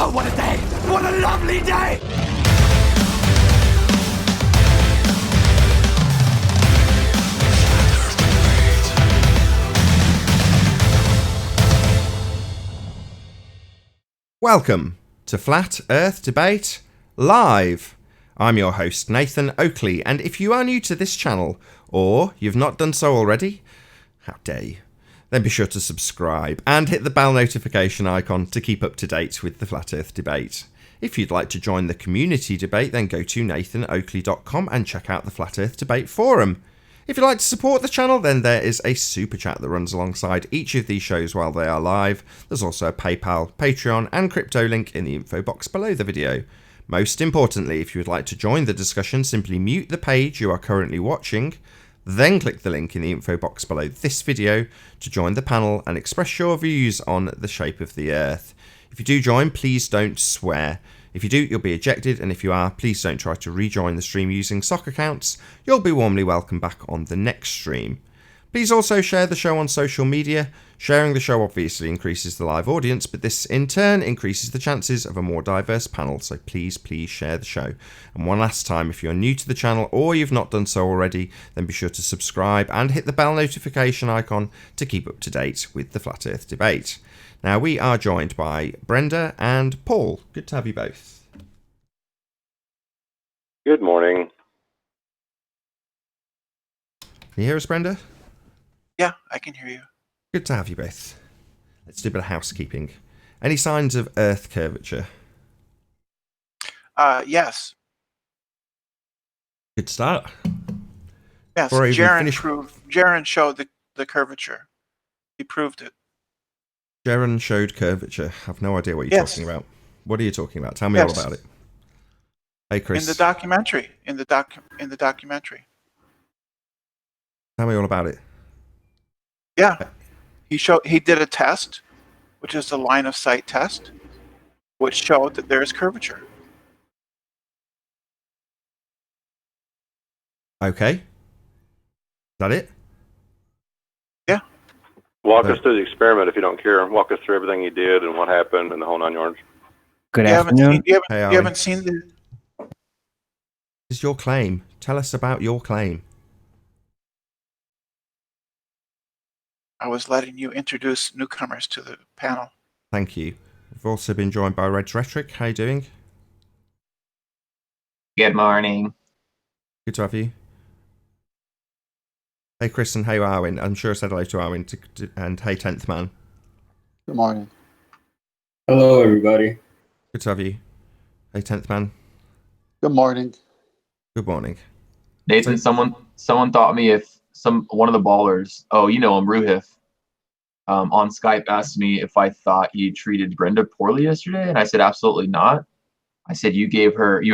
Oh, what a day! What a lovely day! Welcome to Flat Earth Debate Live. I'm your host, Nathan Oakley, and if you are new to this channel, or you've not done so already, how dare you, then be sure to subscribe and hit the bell notification icon to keep up to date with the Flat Earth Debate. If you'd like to join the community debate, then go to nathanoakley.com and check out the Flat Earth Debate forum. If you'd like to support the channel, then there is a super chat that runs alongside each of these shows while they are live. There's also a PayPal, Patreon and crypto link in the info box below the video. Most importantly, if you would like to join the discussion, simply mute the page you are currently watching, then click the link in the info box below this video to join the panel and express your views on the shape of the Earth. If you do join, please don't swear. If you do, you'll be ejected, and if you are, please don't try to rejoin the stream using sock accounts. You'll be warmly welcome back on the next stream. Please also share the show on social media. Sharing the show obviously increases the live audience, but this in turn increases the chances of a more diverse panel, so please share the show. And one last time, if you're new to the channel or you've not done so already, then be sure to subscribe and hit the bell notification icon to keep up to date with the Flat Earth Debate. Now, we are joined by Brenda and Paul. Good to have you both. Good morning. Can you hear us, Brenda? Yeah, I can hear you. Good to have you both. Let's do a bit of housekeeping. Any signs of Earth curvature? Yes. Good start. Yes, Jaron showed the curvature. He proved it. Jaron showed curvature. I've no idea what you're talking about. What are you talking about? Tell me all about it. Hey, Chris. In the documentary. In the documentary. Tell me all about it. Yeah. He did a test, which is the line of sight test, which showed that there is curvature. Okay. Is that it? Yeah. Walk us through the experiment if you don't care. Walk us through everything you did and what happened and the whole 9 yards. Good afternoon. You haven't seen the... This is your claim. Tell us about your claim. I was letting you introduce newcomers to the panel. Thank you. We've also been joined by Red's Rhetoric. How you doing? Good morning. Good to have you. Hey, Chris, and hey, Arwin. I'm sure I said hello to Arwin. And hey, 10th Man. Good morning. Hello, everybody. Good to have you. Hey, 10th Man. Good morning. Good morning. Nathan, someone thought me if one of the ballers, Ruhif, on Skype asked me if I thought you treated Brenda poorly yesterday, and I said absolutely not. I said you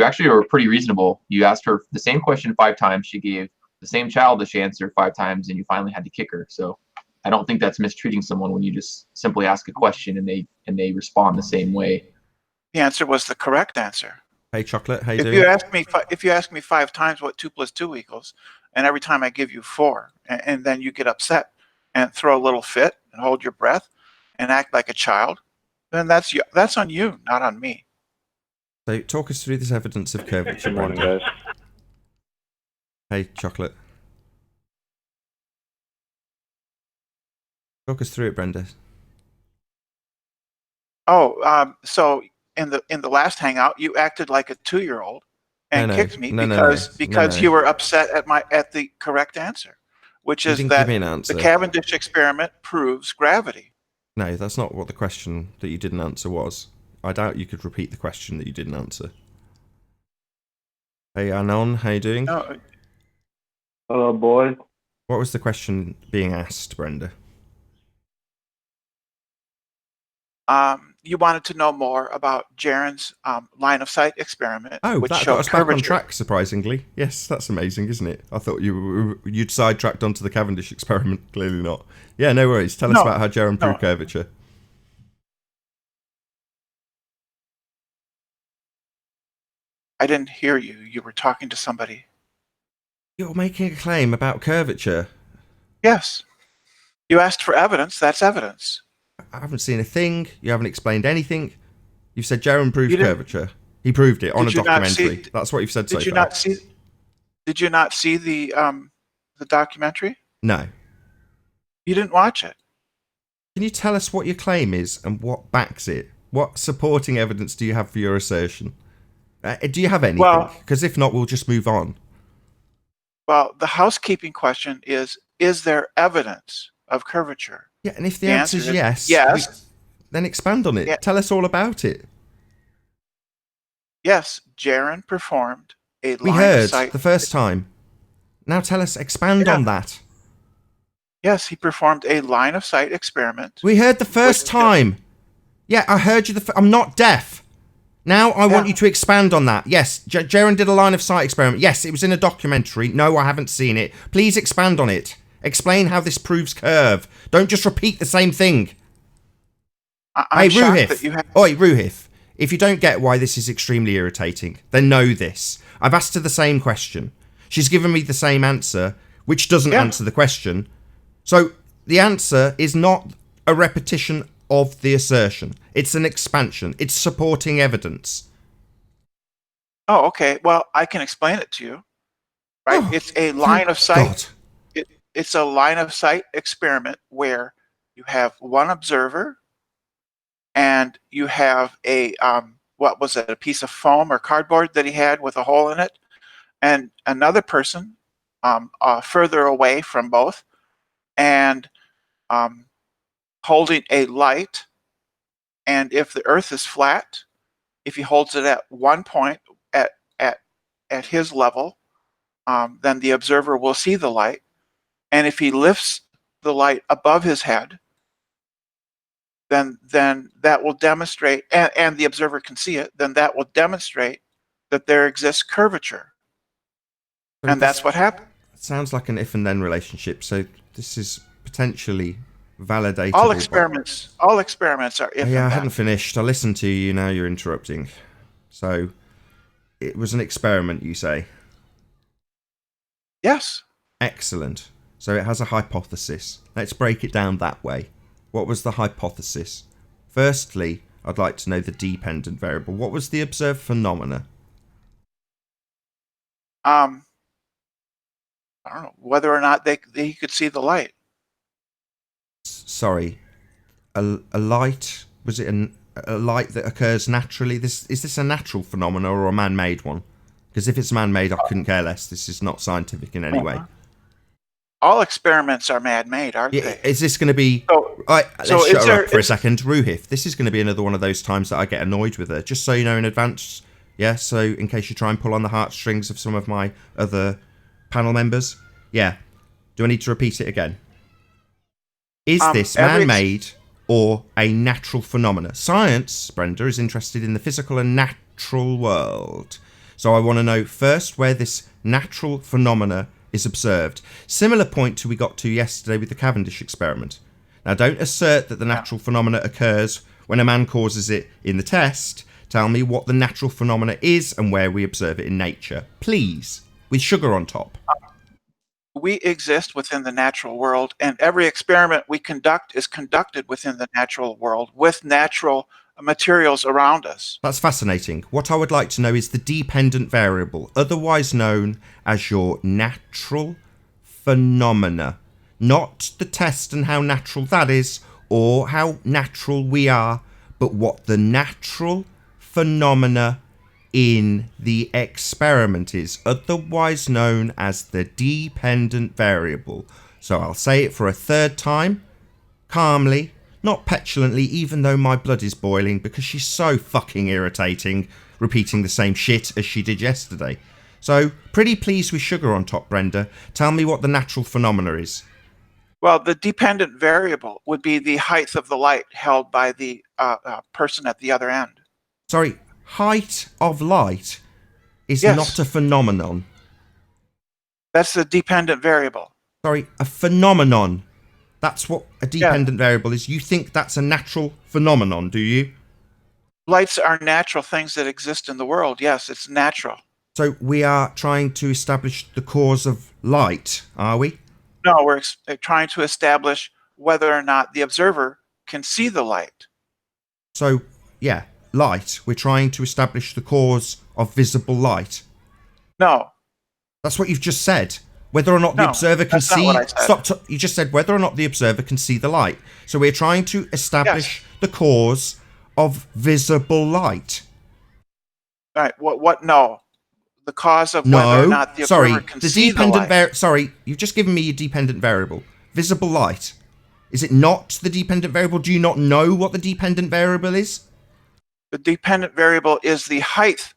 actually were pretty reasonable. You asked her the same question 5 times. She gave the same childish answer 5 times, and you finally had to kick her. So I don't think that's mistreating someone when you just simply ask a question and they respond the same way. The answer was the correct answer. Hey, Chocolate, how you doing? If you ask me 5 times what 2 + 2 equals, and every time I give you 4, and then you get upset and throw a little fit and hold your breath and act like a child, then that's on you, not on me. So talk us through this evidence of curvature, Good morning, Brenda. guys. Hey, Chocolate. Talk us through it, Brenda. So in the last hangout, you acted like a 2-year-old and kicked me because you were upset at the correct answer, which is that the Cavendish experiment proves gravity. No, that's not what the question that you didn't answer was. I doubt you could repeat the question that you didn't answer. Hey, Anon, how you doing? No. Hello, boys. What was the question being asked, Brenda? You wanted to know more about Jaron's line of sight experiment. Oh, which that showed got us back curvature. on track, surprisingly. Yes, that's amazing, isn't it? I thought you'd sidetracked onto the Cavendish experiment. Clearly not. Yeah, no worries. Tell us about how Jaron proved curvature. I didn't hear you. You were talking to somebody. You're making a claim about curvature. Yes. You asked for evidence. That's evidence. I haven't seen a thing. You haven't explained anything. You've said Jaron proved curvature. He proved it on a documentary. That's what you've said so far. Did you not see the documentary? No. You didn't watch it. Can you tell us what your claim is and what backs it? What supporting evidence do you have for your assertion? Do you have anything? Because if not, we'll just move on. Well, the housekeeping question is there evidence of curvature? Yeah, and if the answer is yes, then expand on it. Yeah. Tell us all about it. Yes, Jaron performed a line of sight. We heard the first time. Now tell us, expand on that. Yes, he performed a line of sight experiment. We heard the first time. Yeah, I heard you. I'm not deaf. Now I want you to expand on that. Yes, Jaron did a line of sight experiment. Yes, it was in a documentary. No, I haven't seen it. Please expand on it. Explain how this proves curve. Don't just repeat the same thing. I'm shocked that you have... Oi, Ruhif. If you don't get why this is extremely irritating, then know this. I've asked her the same question. She's given me the same answer, which doesn't answer the question. So the answer is not a repetition of the assertion. It's an expansion. It's supporting evidence. Oh, okay. Well, I can explain it to you. Right? Oh, it's a line of sight. It's a line of sight experiment where you have one observer and you have a what was it, a piece of foam or cardboard that he had with a hole in it, and another person further away from both, and holding a light. And if the Earth is flat, if he holds it at one point at his level, then the observer will see the light. And if he lifts the light above his head, then that will demonstrate, and the observer can see it, then that will demonstrate that there exists curvature. And that's what happened. It sounds like an if and then relationship. So this is potentially validated. All experiments are if and then. I hadn't finished. I listened to you. Now you're interrupting. So it was an experiment, you say? Yes. Excellent. So it has a hypothesis. Let's break it down that way. What was the hypothesis? Firstly, I'd like to know the dependent variable. What was the observed phenomena? I don't know whether or not they could see the light. Sorry, a light? Was it a light that occurs naturally? Is this a natural phenomenon or a man-made one? Because if it's man-made, I couldn't care less. This is not scientific in any way. All experiments are man-made, aren't they? Is this going to be... let's shut her up for a second. Ruhif, this is going to be another one of those times that I get annoyed with her. Just so you know in advance. Yeah, so in case you try and pull on the heartstrings of some of my other panel members. Yeah. Do I need to repeat it again? Is this man-made or a natural phenomena? Science, Brenda, is interested in the physical and natural world. So I want to know first where this natural phenomena is observed. Similar point to we got to yesterday with the Cavendish experiment. Now, don't assert that the natural phenomena occurs when a man causes it in the test. Tell me what the natural phenomena is and where we observe it in nature. Please, with sugar on top. We exist within the natural world, and every experiment we conduct is conducted within the natural world with natural materials around us. That's fascinating. What I would like to know is the dependent variable, otherwise known as your natural phenomena. Not the test and how natural that is, or how natural we are, but what the natural phenomena in the experiment is, otherwise known as the dependent variable. So I'll say it for a third time, calmly, not petulantly, even though my blood is boiling because she's so fucking irritating, repeating the same shit as she did yesterday. So, pretty pleased with sugar on top, Brenda. Tell me what the natural phenomena is. Well, the dependent variable would be the height of the light held by the person at the other end. Sorry, height of light is not a phenomenon. That's the dependent variable. Sorry, a phenomenon. That's what a dependent variable is. You think that's a natural phenomenon, do you? Lights are natural things that exist in the world. Yes, it's natural. So we are trying to establish the cause of light, are we? No, we're trying to establish whether or not the observer can see the light. So, yeah. light, we're trying to establish the cause of visible light. No. That's what you've just said. Whether or not the observer can see... You just said whether or not the observer can see the light. So we're trying to establish the cause of visible light. Right. What? No. The cause of whether or not the observer can see the light. Sorry, you've just given me your dependent variable. Visible light. Is it not the dependent variable? Do you not know what the dependent variable is? The dependent variable is the height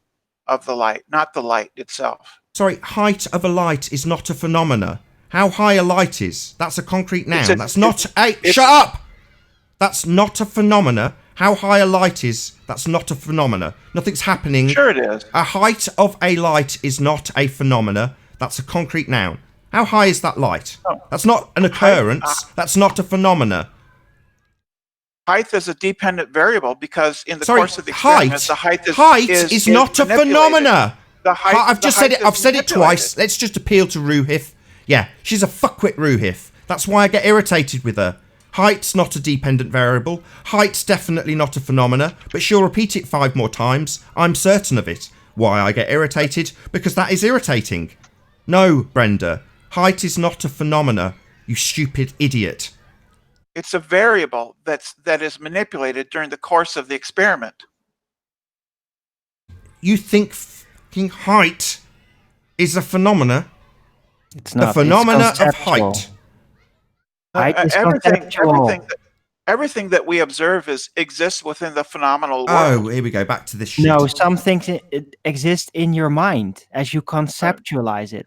of the light, not the light itself. Sorry, height of a light is not a phenomena. How high a light is, that's a concrete noun. That's not... Hey, shut up! That's not a phenomena. How high a light is, that's not a phenomena. Nothing's happening. Sure it is. A height of a light is not a phenomena. That's a concrete noun. How high is that light? Oh. That's not an occurrence. That's not a phenomena. Height is a dependent variable because in the course of the experiment, the height is not a phenomena. I've just said it. I've said it twice. Let's just appeal to Ruhif. Yeah, she's a fuckwit Ruhif. That's why I get irritated with her. Height's not a dependent variable. Height's definitely not a phenomena, but she'll repeat it 5 more times. I'm certain of it. Why I get irritated? Because that is irritating. No, Brenda. Height is not a phenomena, you stupid idiot. It's a variable that is manipulated during the course of the experiment. You think fucking height is a phenomena? It's not. The phenomena of height. Everything that we observe exists within the phenomenal world. Oh, here we go. Back to this shit. No, some things exist in your mind as you conceptualize it.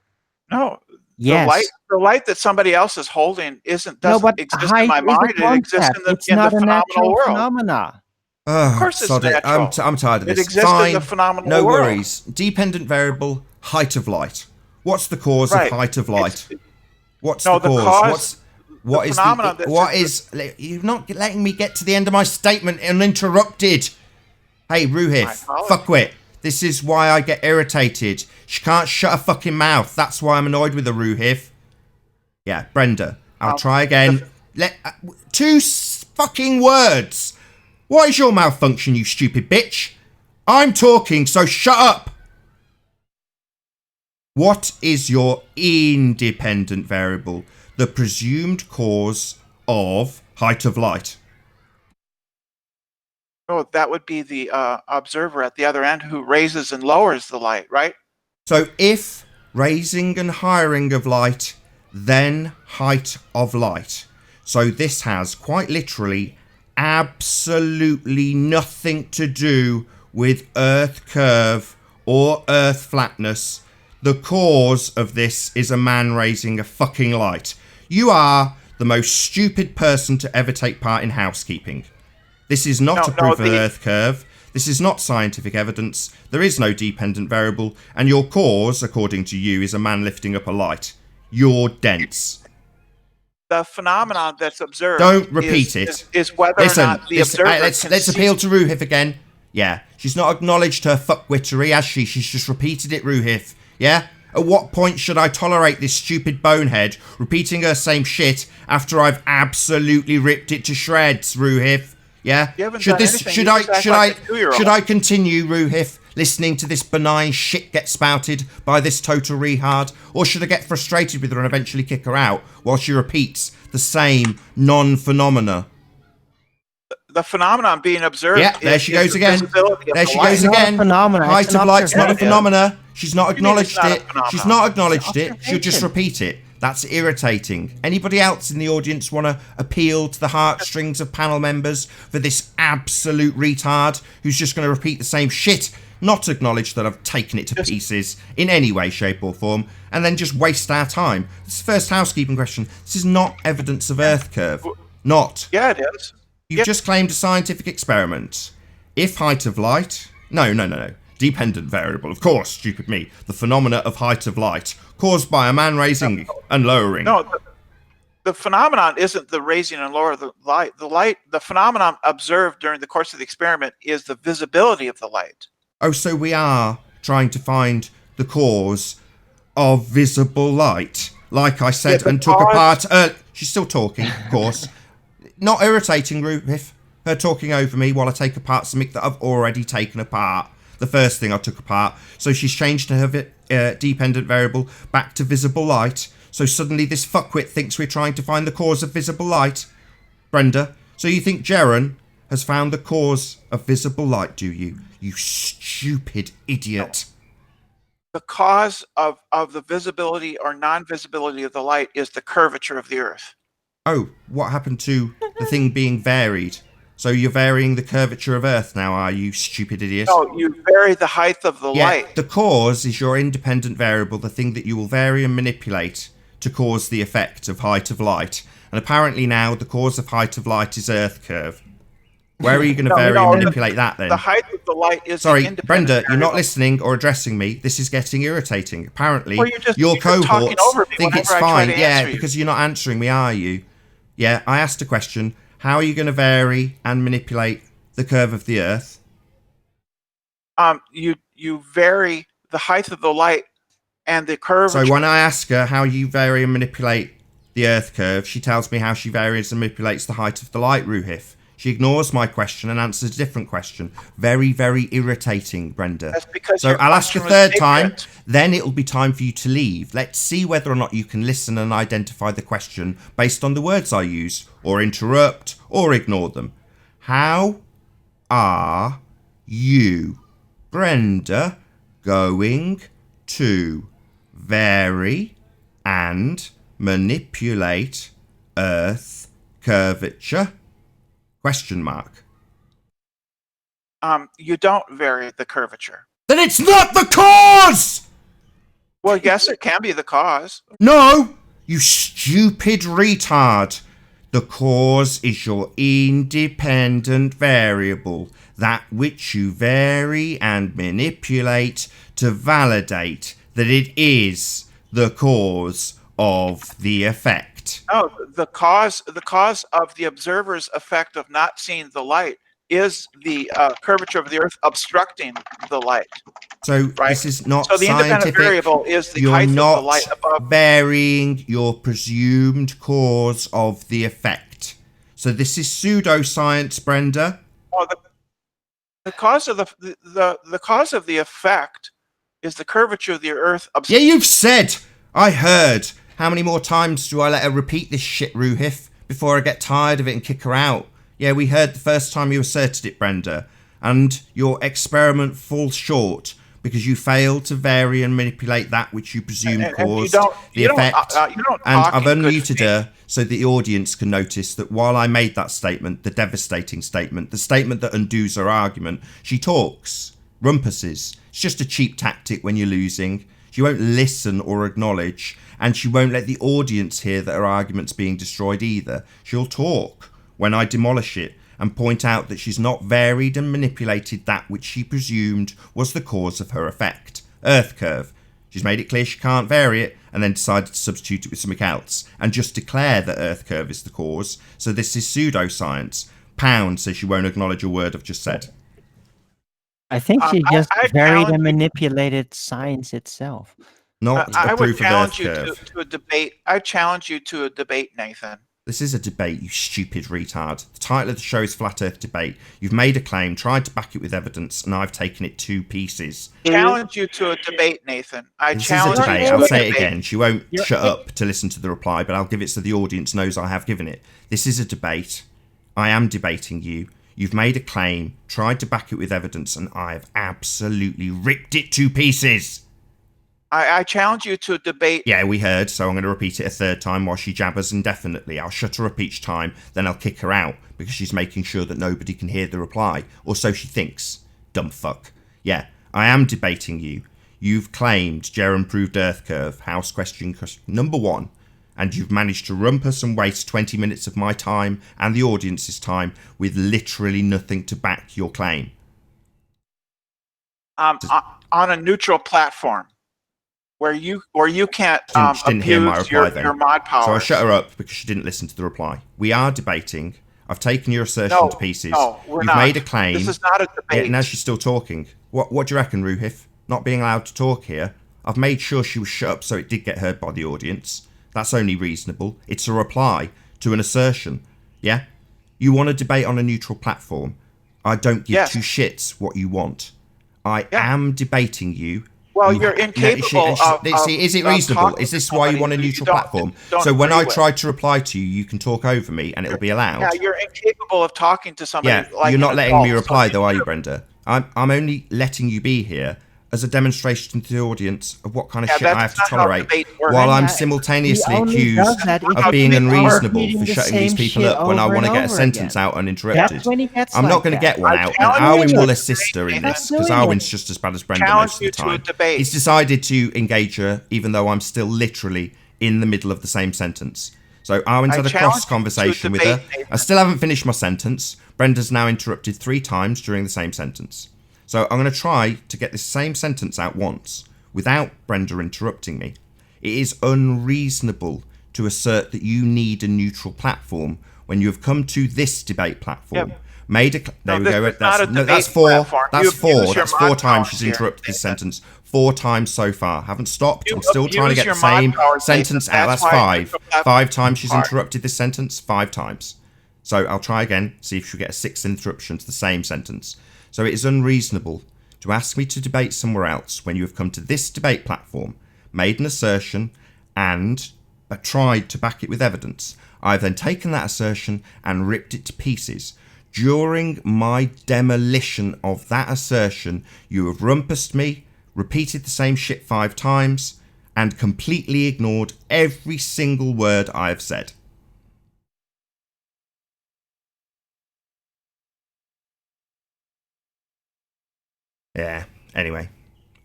No. Yes. The light that somebody else is holding doesn't exist in my mind. It exists in the phenomenal world. Phenomena. Oh, of course, it's natural. I'm tired of this. It exists in the phenomenal world. No worries. Dependent variable, height of light. What's the cause of height of light? What's the cause? You're not letting me get to the end of my statement uninterrupted. Hey, Ruhif, fuckwit. This is why I get irritated. She can't shut her fucking mouth. That's why I'm annoyed with her, Ruhif. Yeah, Brenda, I'll try again. 2 fucking words. What is your malfunction, you stupid bitch? I'm talking, so shut up. What is your independent variable? The presumed cause of height of light. Oh, that would be the observer at the other end who raises and lowers the light, right? So if raising and hiring of light, then height of light. So this has quite literally absolutely nothing to do with Earth curve or Earth flatness. The cause of this is a man raising a fucking light. You are the most stupid person to ever take part in housekeeping. This is not a proof of Earth curve. This is not scientific evidence. There is no dependent variable. And your cause, according to you, is a man lifting up a light. You're dense. The phenomenon that's observed Don't repeat it. Is whether or not the observer let's appeal to Ruhif again. Yeah, she's not acknowledged her fuckwittery, has she? She's just repeated it, Ruhif. Yeah? At what point should I tolerate this stupid bonehead repeating her same shit after I've absolutely ripped it to shreds, Ruhif? Yeah? Should I continue, Ruhif, listening to this benign shit get spouted by this total retard? Or should I get frustrated with her and eventually kick her out while she repeats the same non-phenomena? The phenomenon being observed. Yeah, there she goes again. There she goes again. Height of light's not a phenomena. She's not acknowledged it. She's not acknowledged it. She'll just repeat it. That's irritating. Anybody else in the audience want to appeal to the heartstrings of panel members for this absolute retard who's just going to repeat the same shit, not acknowledge that I've taken it to pieces in any way, shape or form, and then just waste our time? This is the first housekeeping question. This is not evidence of Earth curve. Not. Yeah, it is. You've just claimed a scientific experiment. If height of light... No. Dependent variable, of course, stupid me. The phenomena of height of light, caused by a man raising and lowering. No, the phenomenon isn't the raising and lowering of the light. The phenomenon observed during the course of the experiment is the visibility of the light. Oh, so we are trying to find the cause of visible light, like I said, and took apart... she's still talking, of course. Not irritating, Ruhif. her talking over me while I take apart something that I've already taken apart. The first thing I took apart. So she's changed her dependent variable back to visible light. So suddenly this fuckwit thinks we're trying to find the cause of visible light. Brenda, so you think Jaren has found the cause of visible light, do you? You stupid idiot. The cause of the visibility or non-visibility of the light is the curvature of the Earth. Oh, what happened to the thing being varied? So you're varying the curvature of Earth now, are you, stupid idiot? No, you vary the height of the light. The cause is your independent variable, the thing that you will vary and manipulate to cause the effect of height of light. And apparently now the cause of height of light is Earth curve. Where are you going to vary and manipulate that then? The height of the light is Sorry, Brenda, you're not listening or addressing me. This is getting irritating. Apparently, your cohorts think it's fine. Yeah, because you're not answering me, are you? Yeah, I asked a question. How are you going to vary and manipulate the curve of the Earth? You vary the height of the light and the curvature. So when I ask her how you vary and manipulate the Earth curve, she tells me how she varies and manipulates the height of the light, Ruhif. She ignores my question and answers a different question. Very, very irritating, Brenda. That's because so I'll ask a third time, then it'll be time for you to leave. Let's see whether or not you can listen and identify the question based on the words I use, or interrupt, or ignore them. How are you, Brenda, going to vary and manipulate Earth curvature? Question mark. You don't vary the curvature. Then it's not the cause! Well, yes, it can be the cause. No! You stupid retard. The cause is your independent variable, that which you vary and manipulate to validate that it is the cause of the effect. No, the cause of the observer's effect of not seeing the light is the curvature of the Earth obstructing the light. So this is not so the scientific. Independent variable is the height of the light above. You're not varying your presumed cause of the effect. So this is pseudoscience, Brenda. Oh, the cause of the cause of the effect is the curvature of the Earth. Yeah, you've said. I heard. How many more times do I let her repeat this shit, Ruhif, before I get tired of it and kick her out? Yeah, we heard the first time you asserted it, Brenda. And your experiment falls short because you failed to vary and manipulate that which you presumed caused the effect. And I've unmuted her so the audience can notice that while I made that statement, the devastating statement, the statement that undoes her argument, she talks, rumpuses. It's just a cheap tactic when you're losing. She won't listen or acknowledge, and she won't let the audience hear that her argument's being destroyed either. She'll talk when I demolish it and point out that she's not varied and manipulated that which she presumed was the cause of her effect. Earth curve. She's made it clear she can't vary it and then decided to substitute it with something else and just declare that Earth curve is the cause. So this is pseudoscience. Pound says she won't acknowledge a word I've just said. I think she just varied and manipulated science itself. Not I a would proof of challenge Earth you curve. to a debate. I challenge you to a debate, Nathan. This is a debate, you stupid retard. The title of the show is Flat Earth Debate. You've made a claim, tried to back it with evidence, and I've taken it to pieces. Challenge you to a debate, Nathan. This is a debate. I'll say it again. She won't shut up to listen to the reply, but I'll give it so the audience knows I have given it. This is a debate. I am debating you. You've made a claim, tried to back it with evidence, and I have absolutely ripped it to pieces. I challenge you to a debate. Yeah, we heard, so I'm going to repeat it a third time while she jabbers indefinitely. I'll shut her up each time, then I'll kick her out, because she's making sure that nobody can hear the reply. Or so she thinks. Dumb fuck. Yeah, I am debating you. You've claimed Jaren proved Earth curve, house question number 1. And you've managed to rumpus and waste 20 minutes of my time and the audience's time with literally nothing to back your claim. On a neutral platform where you can't didn't hear my reply your mod powers. So I shut her up because she didn't listen to the reply. We are debating. I've taken your assertion to pieces. No, we're You've not. made a claim. This is not a debate. Yeah, now she's still talking. What do you reckon, Ruhif? Not being allowed to talk here? I've made sure she was shut up so it did get heard by the audience. That's only reasonable. It's a reply to an assertion. Yeah? You want to debate on a neutral platform. I don't give two shits what you want. I am debating you. Well, you're incapable is it reasonable? Is this why you want a neutral platform? So when I try to reply to you, you can talk over me and it'll be allowed. Yeah, you're incapable of talking to somebody. Yeah, you're not letting me reply though, are you, Brenda? I'm only letting you be here as a demonstration to the audience of what kind of shit I have to tolerate, while I'm simultaneously accused of being unreasonable for shutting these people up when I want to get a sentence out uninterrupted. I'm not going to get one out, and Arwin will assist her in this, because Arwin's just as bad as Brenda most of the time. He's decided to engage her, even though I'm still literally in the middle of the same sentence. So Arwin's had a cross conversation with her. I still haven't finished my sentence. Brenda's now interrupted 3 times during the same sentence. So I'm going to try to get this same sentence out once without Brenda interrupting me. It is unreasonable to assert that you need a neutral platform when you have come to this debate platform. Yep. There we go. That's 4. That's 4. That's 4 times she's interrupted this sentence. 4 times so far. Haven't stopped. I'm still trying to get the same sentence out. That's 5. 5 times she's interrupted this sentence. 5 times. So I'll try again, see if she'll get a 6th interruption to the same sentence. So it is unreasonable to ask me to debate somewhere else when you have come to this debate platform, made an assertion, and tried to back it with evidence. I've then taken that assertion and ripped it to pieces. During my demolition of that assertion, you have rumpused me, repeated the same shit 5 times, and completely ignored every single word I have said. Yeah, anyway,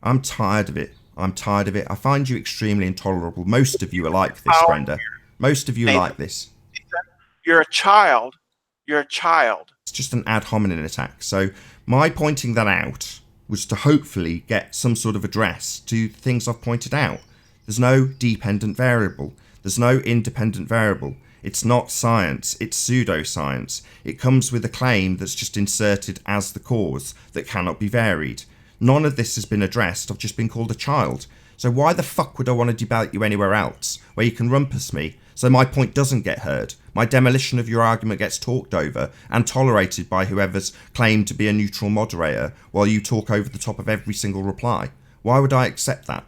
I'm tired of it. I find you extremely intolerable. Most of you are like this, Brenda. Most of you are like this. You're a child. You're a child. It's just an ad hominem attack. So my pointing that out was to hopefully get some sort of address to the things I've pointed out. There's no dependent variable. There's no independent variable. It's not science, it's pseudoscience. It comes with a claim that's just inserted as the cause that cannot be varied. None of this has been addressed. I've just been called a child. So why the fuck would I want to debate you anywhere else where you can rumpus me so my point doesn't get heard? My demolition of your argument gets talked over and tolerated by whoever's claimed to be a neutral moderator while you talk over the top of every single reply. Why would I accept that?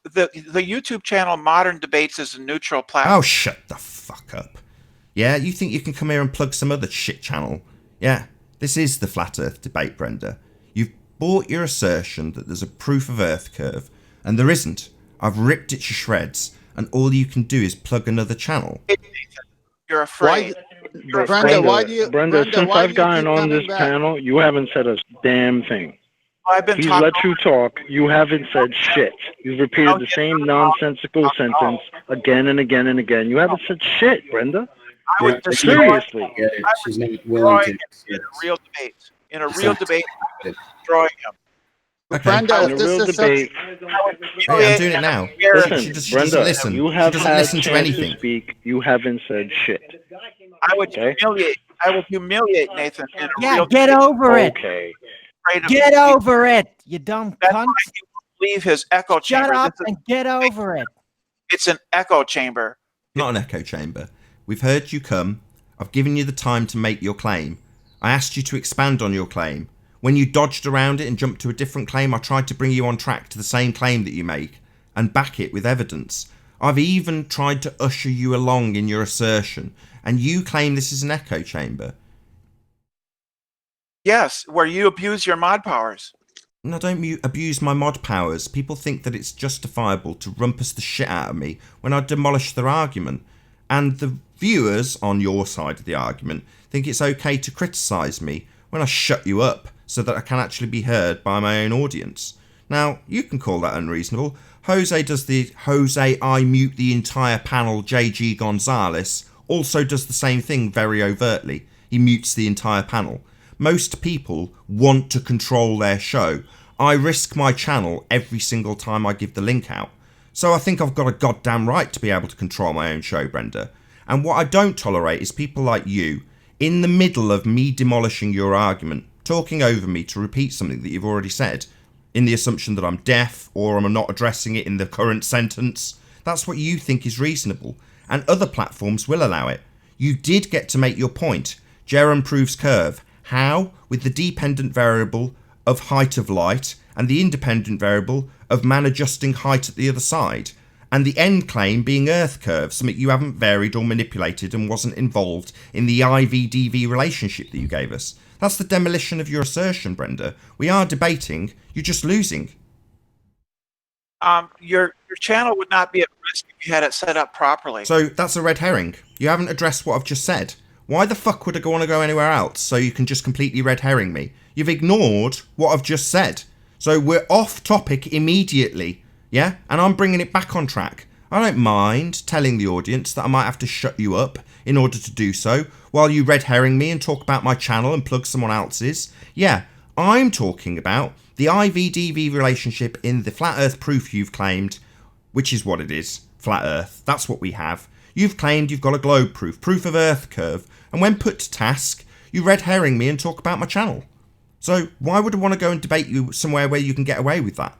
The YouTube channel Modern Debates is a neutral platform. Oh, shut the fuck up. Yeah, you think you can come here and plug some other shit channel? Yeah, this is the Flat Earth debate, Brenda. You've bought your assertion that there's a proof of Earth curve, and there isn't. I've ripped it to shreds, and all you can do is plug another channel. You're afraid. Brenda, since I've gotten on this channel, you haven't said a damn thing. He's let you talk. You haven't said shit. You've repeated the same nonsensical sentence again and again and again. You haven't said shit, Brenda. Seriously. She's not willing to. In a real debate. In a real debate, destroying him. Okay. Brenda, in a real debate. Hey, I'm doing it now. Listen, she doesn't Brenda, listen. you have she doesn't had listen to anything. To speak. You haven't said shit. I would humiliate. I will humiliate Nathan. In a real get debate. over it. Okay. Get over it, you dumb That's cunt. why you leave his echo chamber. Shut up and get over it. It's an echo chamber. Not an echo chamber. We've heard you come. I've given you the time to make your claim. I asked you to expand on your claim. When you dodged around it and jumped to a different claim, I tried to bring you on track to the same claim that you make and back it with evidence. I've even tried to usher you along in your assertion, and you claim this is an echo chamber. Yes, where you abuse your mod powers. No, don't abuse my mod powers. People think that it's justifiable to rumpus the shit out of me when I demolish their argument. And the viewers on your side of the argument think it's okay to criticise me when I shut you up so that I can actually be heard by my own audience. Now, you can call that unreasonable. Jose does the Jose I mute the entire panel JG Gonzalez also does the same thing very overtly. He mutes the entire panel. Most people want to control their show. I risk my channel every single time I give the link out. So I think I've got a goddamn right to be able to control my own show, Brenda. And what I don't tolerate is people like you, in the middle of me demolishing your argument, talking over me to repeat something that you've already said, in the assumption that I'm deaf or I'm not addressing it in the current sentence. That's what you think is reasonable. And other platforms will allow it. You did get to make your point. Jerem proves curve. How? With the dependent variable of height of light and the independent variable of man adjusting height at the other side. And the end claim being Earth curve, something you haven't varied or manipulated and wasn't involved in the IV-DV relationship that you gave us. That's the demolition of your assertion, Brenda. We are debating. You're just losing. Your channel would not be at risk if you had it set up properly. So that's a red herring. You haven't addressed what I've just said. Why the fuck would I want to go anywhere else so you can just completely red herring me? You've ignored what I've just said. So we're off topic immediately, yeah? And I'm bringing it back on track. I don't mind telling the audience that I might have to shut you up in order to do so while you red herring me and talk about my channel and plug someone else's. Yeah, I'm talking about the IV-DV relationship in the flat earth proof you've claimed, which is what it is, flat earth. That's what we have. You've claimed you've got a globe proof of earth curve, and when put to task, you red herring me and talk about my channel. So why would I want to go and debate you somewhere where you can get away with that?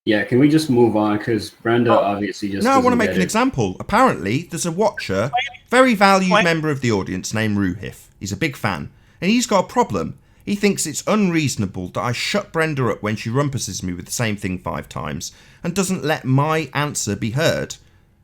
Yeah, can we just move on? Because Brenda obviously just... No, I want to make an example. Apparently, there's a watcher, very valued member of the audience named Ruhif. He's a big fan, and he's got a problem. He thinks it's unreasonable that I shut Brenda up when she rumpuses me with the same thing 5 times, and doesn't let my answer be heard.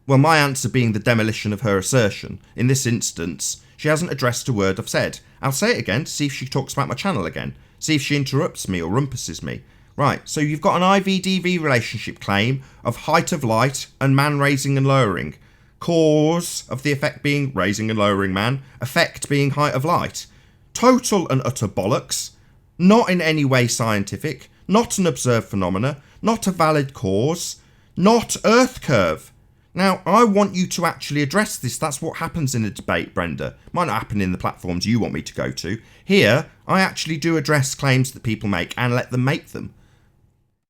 Well, my answer being the demolition of her assertion. In this instance, she hasn't addressed a word I've said. I'll say it again to see if she talks about my channel again. See if she interrupts me or rumpuses me. Right, so you've got an IV-DV relationship claim of height of light and man raising and lowering. Cause of the effect being raising and lowering man. Effect being height of light. Total and utter bollocks. Not in any way scientific. Not an observed phenomena. Not a valid cause. Not Earth curve. Now, I want you to actually address this. That's what happens in a debate, Brenda. Might not happen in the platforms you want me to go to. Here, I actually do address claims that people make and let them make them.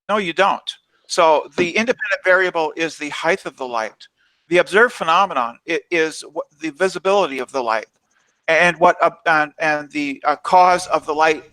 No, you don't. So the independent variable is the height of the light. The observed phenomenon is the visibility of the light, and the cause of the light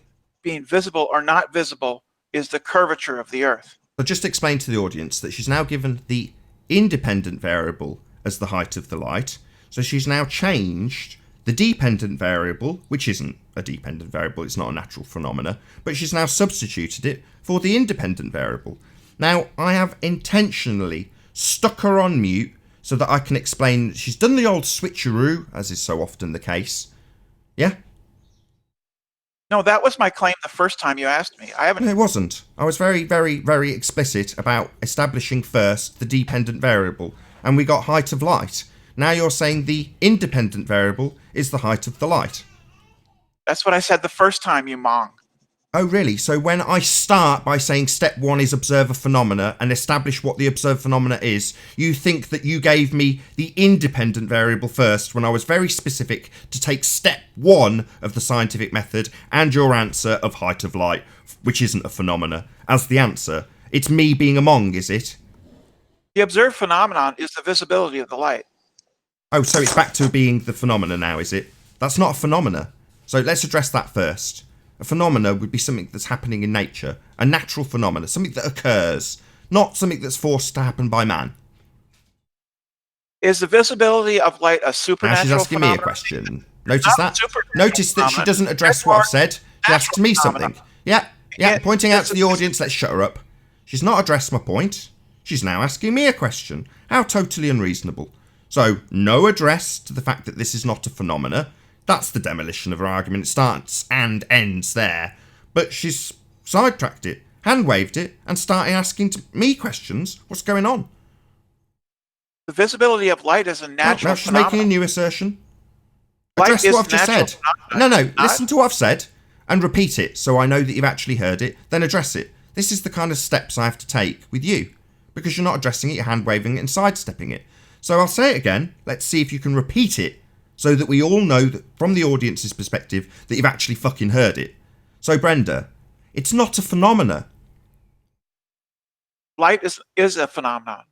being visible or not visible is the curvature of the Earth. So just explain to the audience that she's now given the independent variable as the height of the light. So she's now changed the dependent variable, which isn't a dependent variable, it's not a natural phenomena, but she's now substituted it for the independent variable. Now, I have intentionally stuck her on mute so that I can explain. She's done the old switcheroo, as is so often the case. Yeah? No, that was my claim the first time you asked me. I haven't... No, it wasn't. I was very, very, very explicit about establishing first the dependent variable, and we got height of light. Now you're saying the independent variable is the height of the light. That's what I said the first time, you mong. Oh, really? So when I start by saying step 1 is observe a phenomena and establish what the observed phenomena is, you think that you gave me the independent variable first when I was very specific to take step 1 of the scientific method and your answer of height of light, which isn't a phenomena, as the answer. It's me being a mong, is it? The observed phenomenon is the visibility of the light. Oh, so it's back to being the phenomena now, is it? That's not a phenomena. So let's address that first. A phenomena would be something that's happening in nature. A natural phenomena. Something that occurs. Not something that's forced to happen by man. Is the visibility of light a supernatural now she's asking phenomenon? Me a question. Notice that? Notice that she doesn't address what I've said. She asks me something. Yeah, pointing out to the audience, let's shut her up. She's not addressed my point. She's now asking me a question. How totally unreasonable. So, no address to the fact that this is not a phenomena. That's the demolition of her argument. It starts and ends there. But she's sidetracked it, hand-waved it, and started asking me questions. What's going on? The visibility of light is a natural she's phenomenon. making a new assertion. Address what I've just said. No, listen to what I've said and repeat it so I know that you've actually heard it, then address it. This is the kind of steps I have to take with you. Because you're not addressing it, you're hand-waving it and sidestepping it. So I'll say it again. Let's see if you can repeat it so that we all know that from the audience's perspective that you've actually fucking heard it. So Brenda, it's not a phenomena. Light is a phenomenon.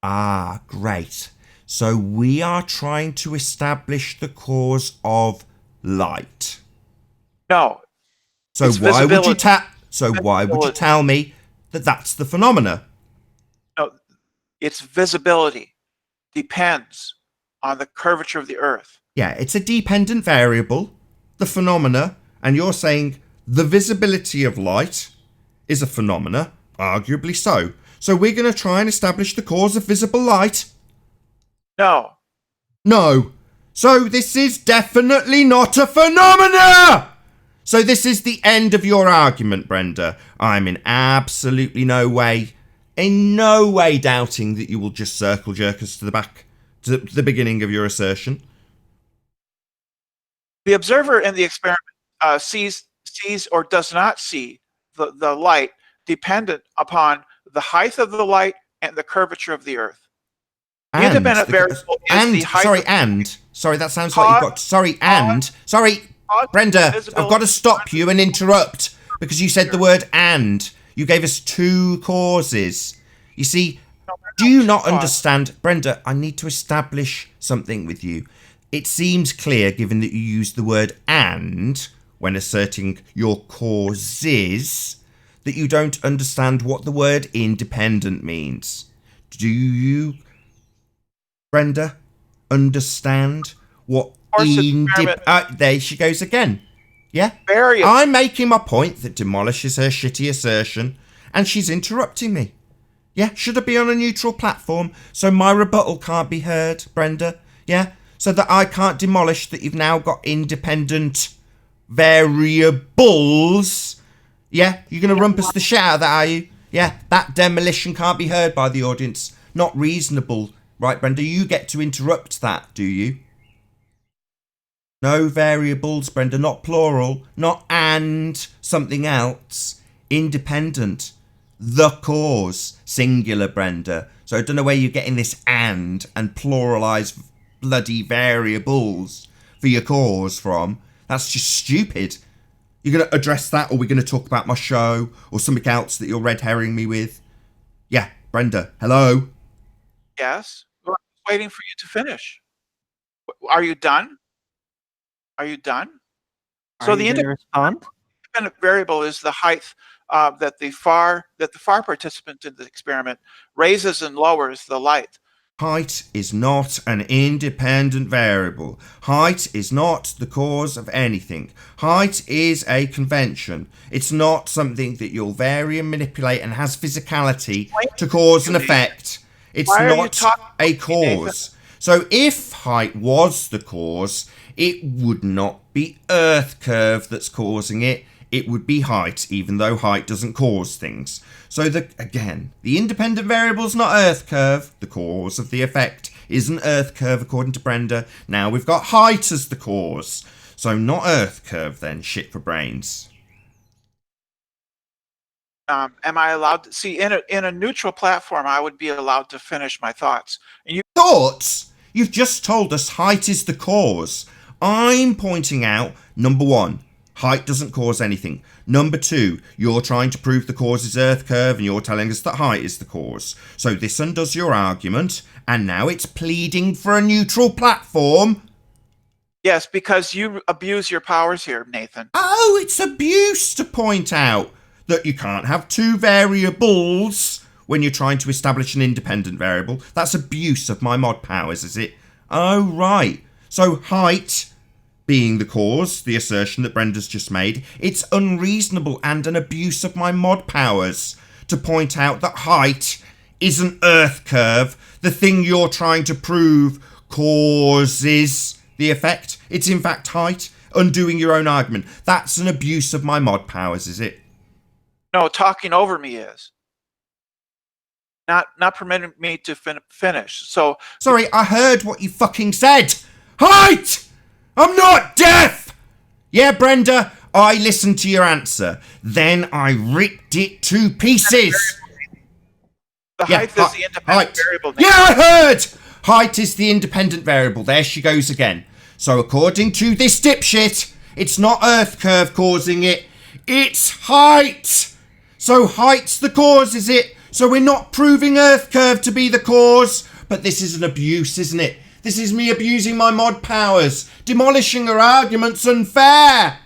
Ah, great. So we are trying to establish the cause of light. No. So why would you tell me that that's the phenomena? No, it's visibility. Depends. on the curvature of the Earth. Yeah, it's a dependent variable, the phenomena, and you're saying the visibility of light is a phenomena, arguably so. So we're going to try and establish the cause of visible light? No. No. So this is definitely not a phenomena! So this is the end of your argument, Brenda. I'm in absolutely no way doubting that you will just circle jerk us to the beginning of your assertion. The observer in the experiment sees or does not see the light dependent upon the height of the light and the curvature of the Earth. The independent variable is the height. Sorry, that sounds like you've got. Brenda, I've got to stop you and interrupt because you said the word and. You gave us two causes. You see, do you not understand? Brenda, I need to establish something with you. It seems clear, given that you used the word and when asserting your causes, that you don't understand what the word independent means. Do you, Brenda, understand what there she goes again. Yeah? I'm making my point that demolishes her shitty assertion, and she's interrupting me. Yeah? Should I be on a neutral platform so my rebuttal can't be heard, Brenda? Yeah? So that I can't demolish that you've now got independent variables. Yeah? You're going to rumpus the shit out of that, are you? Yeah? That demolition can't be heard by the audience. Not reasonable. Right, Brenda? You get to interrupt that, do you? No variables, Brenda. Not plural. Not and something else. Independent. The cause. Singular, Brenda. So I don't know where you're getting this and pluralise bloody variables for your cause from. That's just stupid. You're going to address that, or we're going to talk about my show or something else that you're red herring me with? Yeah, Brenda, hello? Yes? Well, I'm waiting for you to finish. Are you done? Are you done? So the independent variable is the height that the far participant in the experiment raises and lowers the light. Height is not an independent variable. Height is not the cause of anything. Height is a convention. It's not something that you'll vary and manipulate and has physicality to cause an effect. It's not a cause. So if height was the cause, it would not be Earth curve that's causing it. It would be height, even though height doesn't cause things. So again, the independent variable is not Earth curve. The cause of the effect isn't Earth curve, according to Brenda. Now we've got height as the cause. So not Earth curve then, shit for brains. Am I allowed to see in a neutral platform? I would be allowed to finish my thoughts. And you thoughts? You've just told us height is the cause. I'm pointing out, number one, height doesn't cause anything. Number two, you're trying to prove the cause is Earth curve and you're telling us that height is the cause. So this undoes your argument, and now it's pleading for a neutral platform. Yes, because you abuse your powers here, Nathan. Oh, it's abuse to point out that you can't have two variables when you're trying to establish an independent variable. That's abuse of my mod powers, is it? Oh, right. So height being the cause, the assertion that Brenda's just made, it's unreasonable and an abuse of my mod powers to point out that height isn't Earth curve. The thing you're trying to prove causes the effect. It's in fact height, undoing your own argument. That's an abuse of my mod powers, is it? No, talking over me is. Not permitting me to finish. So sorry, I heard what you fucking said. Height! I'm not deaf! Yeah, Brenda, I listened to your answer. Then I ripped it to pieces. The height is the independent variable. Yeah, I heard! Height is the independent variable. There she goes again. So according to this dipshit, it's not Earth curve causing it. It's height! So height's the cause, is it? So we're not proving Earth curve to be the cause. But this is an abuse, isn't it? This is me abusing my mod powers. Demolishing her argument's unfair.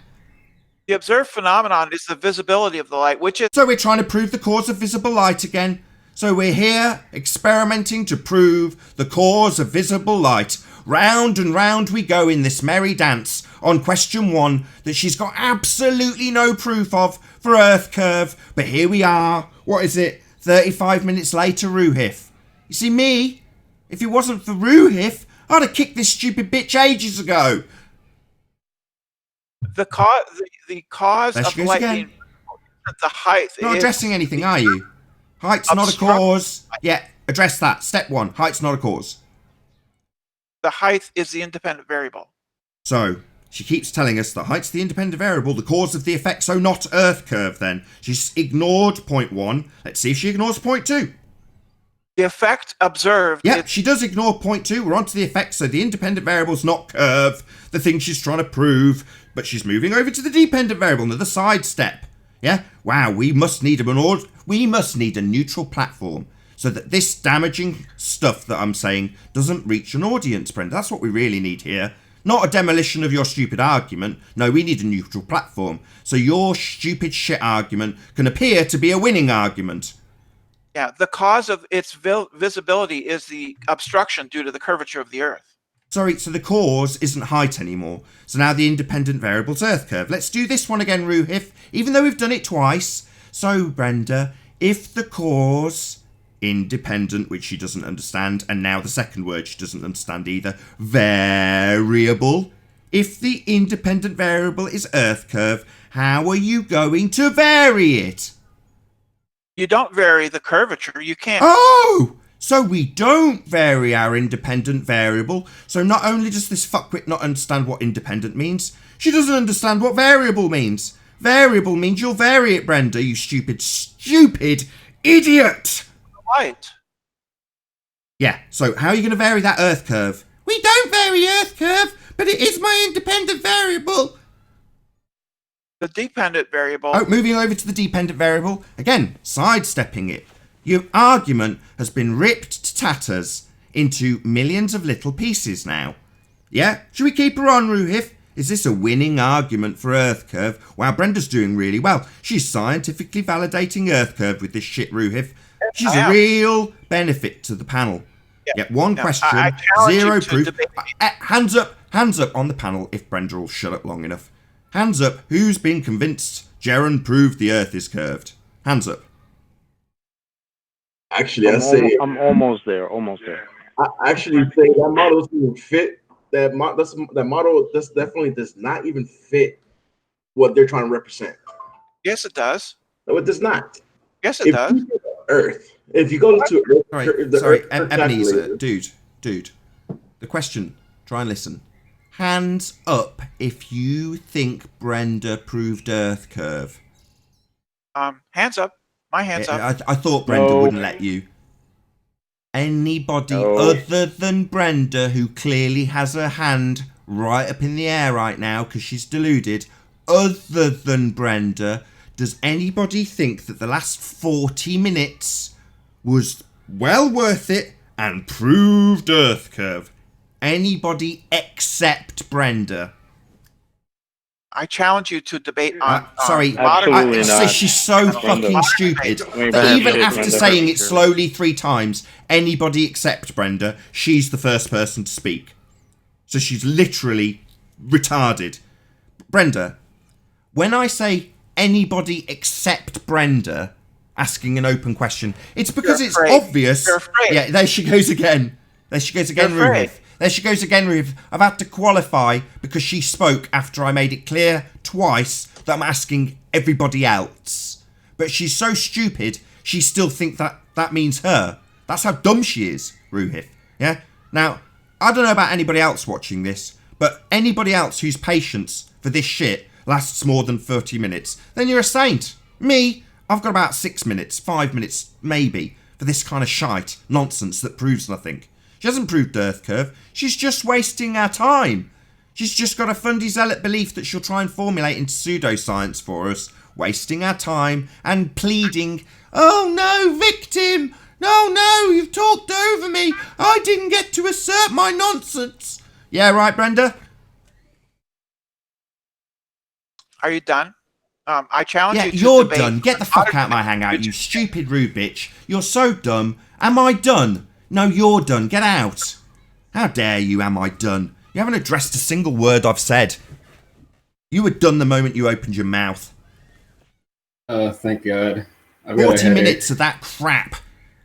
The observed phenomenon is the visibility of the light, which is... So we're trying to prove the cause of visible light again. So we're here experimenting to prove the cause of visible light. round and round we go in this merry dance on question 1 that she's got absolutely no proof of for Earth curve. But here we are. What is it? 35 minutes later, Ruhif. You see me? If it wasn't for Ruhif, I'd have kicked this stupid bitch ages ago. The cause of light being the height. Not addressing anything, are you? Height's not a cause. Yeah, address that. Step 1. Height's not a cause. The height is the independent variable. So, she keeps telling us that height's the independent variable, the cause of the effect, so not Earth curve then. She's ignored point 1. Let's see if she ignores point 2. The effect observed... Yeah, she does ignore point 2. We're on to the effect, so the independent variable's not curve, the thing she's trying to prove, but she's moving over to the dependent variable, another side step. Yeah? Wow, we must need a neutral platform so that this damaging stuff that I'm saying doesn't reach an audience, Brenda. That's what we really need here. Not a demolition of your stupid argument. No, we need a neutral platform. So your stupid shit argument can appear to be a winning argument. Yeah, the cause of its visibility is the obstruction due to the curvature of the Earth. Sorry, so the cause isn't height anymore. So now the independent variable's Earth curve. Let's do this one again, Ruhif, even though we've done it twice. So, Brenda, if the cause, independent, which she doesn't understand, and now the second word she doesn't understand either, variable. If the independent variable is Earth curve, how are you going to vary it? You don't vary the curvature. You can't. Oh! So we don't vary our independent variable. So not only does this fuckwit not understand what independent means, she doesn't understand what variable means. Variable means you'll vary it, Brenda, you stupid idiot! Right. Yeah, so how are you going to vary that Earth curve? We don't vary Earth curve, but it is my independent variable. The dependent variable... Oh, moving over to the dependent variable. Again, sidestepping it. Your argument has been ripped to tatters into millions of little pieces now. Yeah? Should we keep her on, Ruhif? Is this a winning argument for Earth curve? Wow, Brenda's doing really well. She's scientifically validating Earth curve with this shit, Ruhif. She's a real benefit to the panel. Yeah, one question, zero proof. Hands up on the panel if Brenda will shut up long enough. Hands up, who's been convinced Jaren proved the Earth is curved? Hands up. Actually, I'm almost there. I actually say that model doesn't even fit. That model definitely does not even fit what they're trying to represent. Yes, it does. No, it does not. Yes, it does. Earth. If you go to Earth, sorry, Ebenezer, dude. The question. Try and listen. Hands up if you think Brenda proved Earth curve. Hands up. My hands up. I thought Brenda wouldn't let you. Anybody other than Brenda who clearly has her hand right up in the air right now because she's deluded, other than Brenda, does anybody think that the last 40 minutes was well worth it and proved Earth curve? Anybody except Brenda? I challenge you to debate on... sorry, absolutely not. She's so fucking stupid that even after saying it slowly 3 times, anybody except Brenda, she's the first person to speak. So she's literally retarded. Brenda, when I say anybody except Brenda asking an open question, it's because it's obvious. Yeah, there she goes again. Ruhif. There she goes again, Ruhif. I've had to qualify because she spoke after I made it clear twice that I'm asking everybody else. But she's so stupid, she still thinks that means her. That's how dumb she is, Ruhif. Yeah? Now, I don't know about anybody else watching this, but anybody else whose patience for this shit lasts more than 30 minutes, then you're a saint. Me, I've got about 6 minutes, 5 minutes, maybe, for this kind of shite nonsense that proves nothing. She hasn't proved Earth curve. She's just wasting our time. She's just got a fundy zealot belief that she'll try and formulate into pseudoscience for us, wasting our time and pleading, "Oh no, victim! No, you've talked over me. I didn't get to assert my nonsense." Yeah, right, Brenda? Are you done? I challenge you to you're debate. Done. Get the fuck out of my hangout, you stupid rude bitch. You're so dumb. Am I done? No, you're done. Get out. How dare you, am I done? You haven't addressed a single word I've said. You were done the moment you opened your mouth. Oh, thank God. 40 minutes of that crap.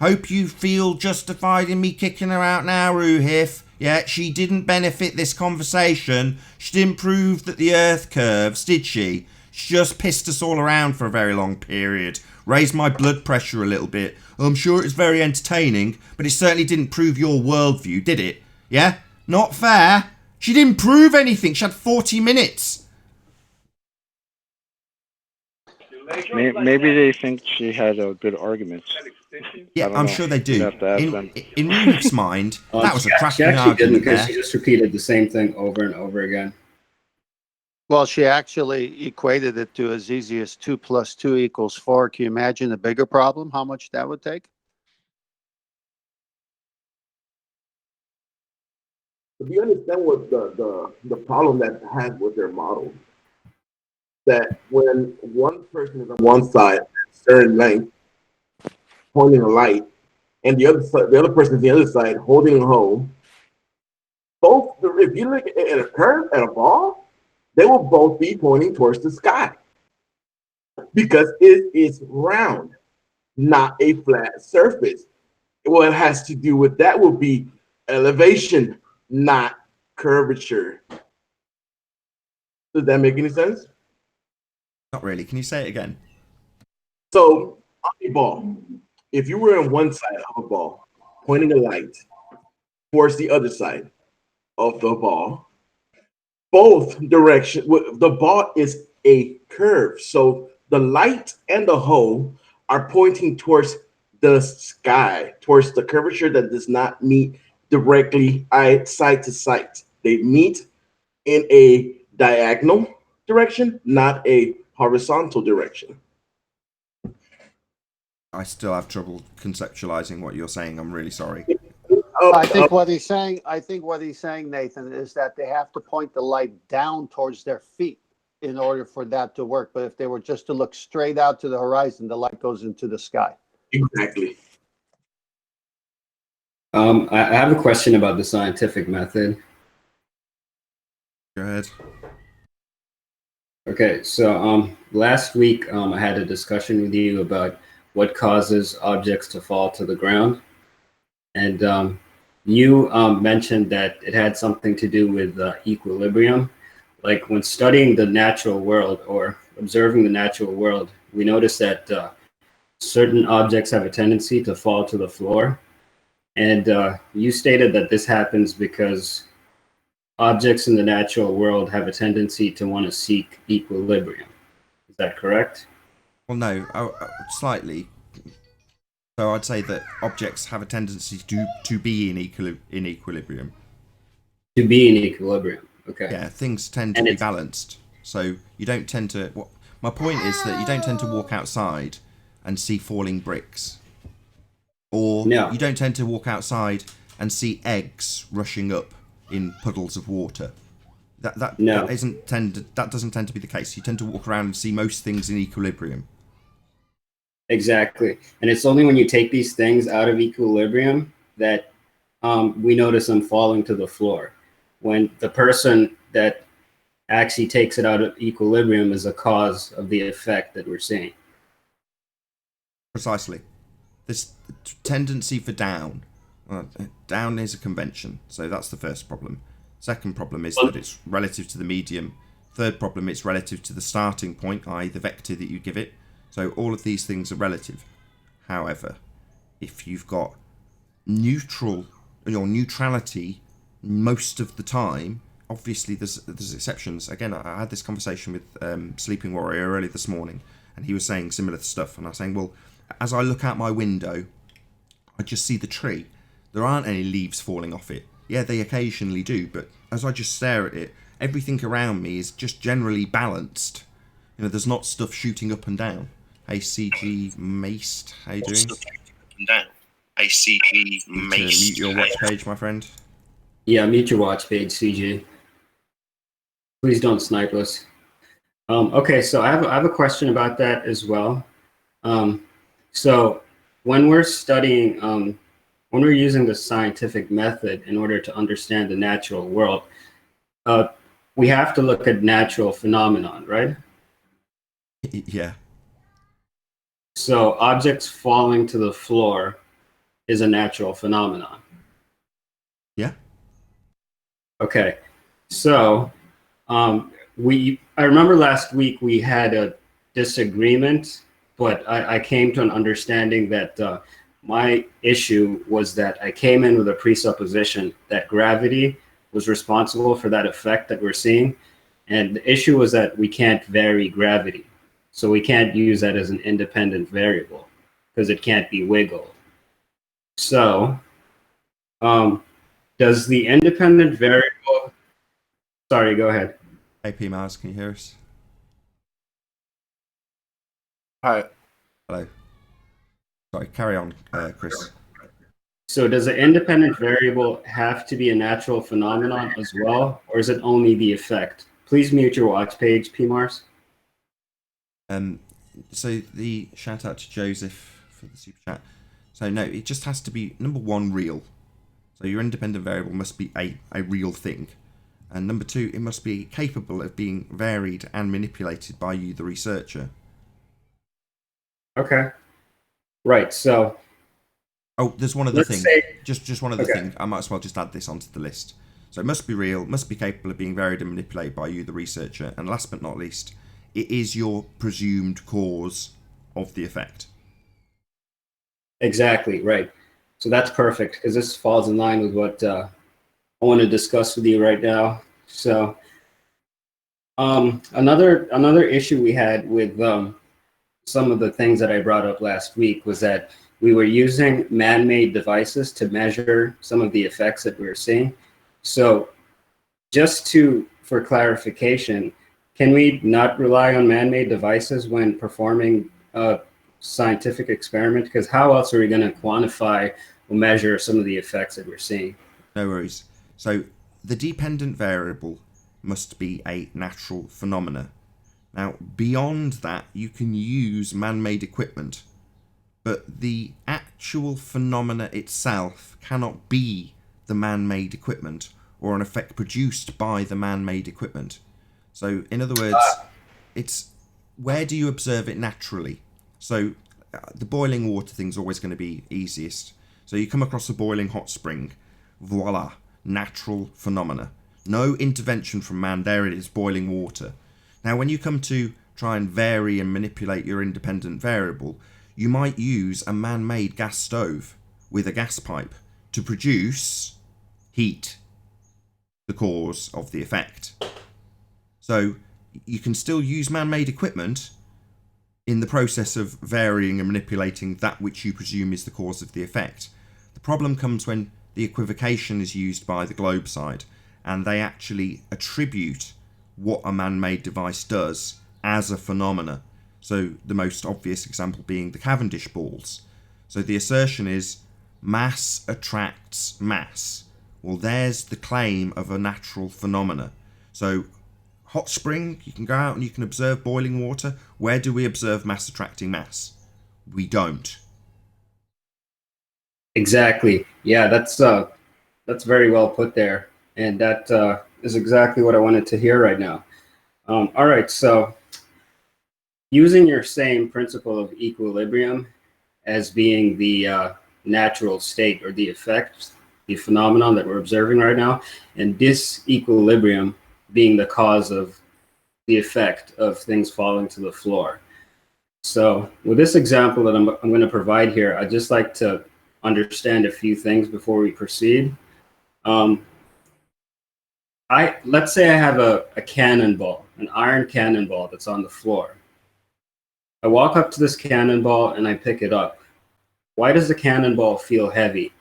Hope you feel justified in me kicking her out now, Ruhif. Yeah, she didn't benefit this conversation. She didn't prove that the Earth curves, did she? She just pissed us all around for a very long period. Raised my blood pressure a little bit. I'm sure it's very entertaining, but it certainly didn't prove your worldview, did it? Yeah? Not fair. She didn't prove anything. She had 40 minutes. Maybe they think she had a good argument. Yeah, I'm sure they do. In Ruhif's mind, that was a cracking argument. She didn't, because she just repeated the same thing over and over again. Well, she actually equated it to as easy as 2 + 2 = 4. Can you imagine a bigger problem, how much that would take? Do you understand what the problem that has with their model? That when one person is on one side, certain length, holding a light, and the other person is the other side holding a hole, both, if you look at a curve, at a ball, they will both be pointing towards the sky because it is round, not a flat surface. What it has to do with that will be elevation, not curvature. Does that make any sense? Not really. Can you say it again? So, on a ball, if you were on one side of a ball, pointing a light towards the other side of the ball, both directions, the ball is a curve. So the light and the hole are pointing towards the sky, towards the curvature that does not meet directly side to side. They meet in a diagonal direction, not a horizontal direction. I still have trouble conceptualizing what you're saying. I'm really sorry. I think what he's saying, Nathan, is that they have to point the light down towards their feet in order for that to work. But if they were just to look straight out to the horizon, the light goes into the sky. Exactly. I have a question about the scientific method. Go ahead. Okay, so last week I had a discussion with you about what causes objects to fall to the ground. And you mentioned that it had something to do with equilibrium. Like when studying the natural world or observing the natural world, we notice that certain objects have a tendency to fall to the floor. And you stated that this happens because objects in the natural world have a tendency to want to seek equilibrium. Is that correct? Well, no, slightly. So I'd say that objects have a tendency to be in equilibrium. To be in equilibrium, okay. Yeah, things tend to be balanced. So you don't tend to... my point is that you don't tend to walk outside and see falling bricks. Or you don't tend to walk outside and see eggs rushing up in puddles of water. That doesn't tend to be the case. You tend to walk around and see most things in equilibrium. Exactly. And it's only when you take these things out of equilibrium that we notice them falling to the floor. When the person that actually takes it out of equilibrium is the cause of the effect that we're seeing. Precisely. This tendency for down. Down is a convention, so that's the first problem. Second problem is that it's relative to the medium. Third problem, it's relative to the starting point, i.e. the vector that you give it. So all of these things are relative. However, if you've got neutrality most of the time, obviously there's exceptions. Again, I had this conversation with Sleeping Warrior early this morning, and he was saying similar stuff. And I was saying, well, as I look out my window, I just see the tree. There aren't any leaves falling off it. Yeah, they occasionally do, but as I just stare at it, everything around me is just generally balanced. You know, there's not stuff shooting up and down. Hey, CG Maced, how you doing? Hey, CG Maced. Mute your watch page, my friend. Yeah, mute your watch page, CG. Please don't snipe us. Okay, so I have a question about that as well. So when we're studying when we're using the scientific method in order to understand the natural world, we have to look at natural phenomenon, right? Yeah. So objects falling to the floor is a natural phenomenon. Yeah. Okay. So I remember last week we had a disagreement, but I came to an understanding that my issue was that I came in with a presupposition that gravity was responsible for that effect that we're seeing. And the issue was that we can't vary gravity. So we can't use that as an independent variable because it can't be wiggled. So does the independent variable... Sorry, go ahead. Hey, P. Mars, can you hear us? Hi. Hello. Sorry, carry on, Chris. So does the independent variable have to be a natural phenomenon as well, or is it only the effect? Please mute your watch page, P. Mars. So the shout out to Joseph for the super chat. So no, it just has to be, number one, real. So your independent variable must be a real thing. And number two, it must be capable of being varied and manipulated by you, the researcher. Okay. Right, so... Oh, there's one other thing. Just one other thing. I might as well just add this onto the list. So it must be real, must be capable of being varied and manipulated by you, the researcher. And last but not least, it is your presumed cause of the effect. Exactly, right. So that's perfect, because this falls in line with what I want to discuss with you right now. So another issue we had with some of the things that I brought up last week was that we were using man-made devices to measure some of the effects that we were seeing. So just for clarification, can we not rely on man-made devices when performing a scientific experiment? Because how else are we going to quantify or measure some of the effects that we're seeing? No worries. So the dependent variable must be a natural phenomena. Now, beyond that, you can use man-made equipment, but the actual phenomena itself cannot be the man-made equipment or an effect produced by the man-made equipment. So, in other words, it's where do you observe it naturally? So, the boiling water thing's always going to be easiest. So, you come across a boiling hot spring, voila, natural phenomena. No intervention from man, there it is, boiling water. Now, when you come to try and vary and manipulate your independent variable, you might use a man-made gas stove with a gas pipe to produce heat, the cause of the effect. So you can still use man-made equipment in the process of varying and manipulating that which you presume is the cause of the effect. The problem comes when the equivocation is used by the globe side and they actually attribute what a man-made device does as a phenomena. So the most obvious example being the Cavendish balls. So the assertion is mass attracts mass. Well, there's the claim of a natural phenomena. So hot spring, you can go out and you can observe boiling water. Where do we observe mass attracting mass? We don't. Exactly. Yeah, that's very well put there. And that is exactly what I wanted to hear right now. All right, so using your same principle of equilibrium as being the natural state or the effect, the phenomenon that we're observing right now, and disequilibrium being the cause of the effect of things falling to the floor. So with this example that I'm going to provide here, I'd just like to understand a few things before we proceed. Let's say I have a cannonball, an iron cannonball that's on the floor. I walk up to this cannonball and I pick it up. Why does the cannonball feel heavy?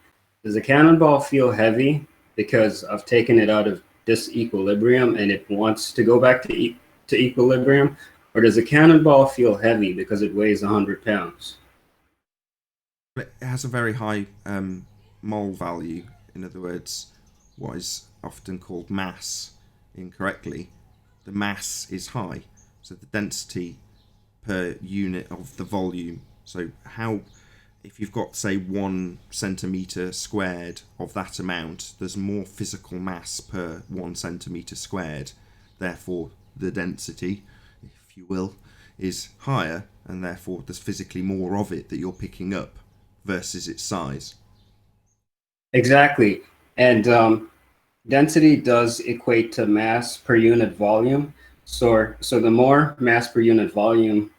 Does the cannonball feel heavy because I've taken it out of disequilibrium and it wants to go back to equilibrium? Or does the cannonball feel heavy because it weighs 100 pounds? It has a very high mole value. In other words, what is often called mass incorrectly. The mass is high, so the density per unit of the volume. So how if you've got, say, 1 centimetre squared of that amount, there's more physical mass per 1 centimetre squared. Therefore, the density, if you will, is higher, and therefore there's physically more of it that you're picking up versus its size. Exactly. And density does equate to mass per unit volume. So the more mass per unit volume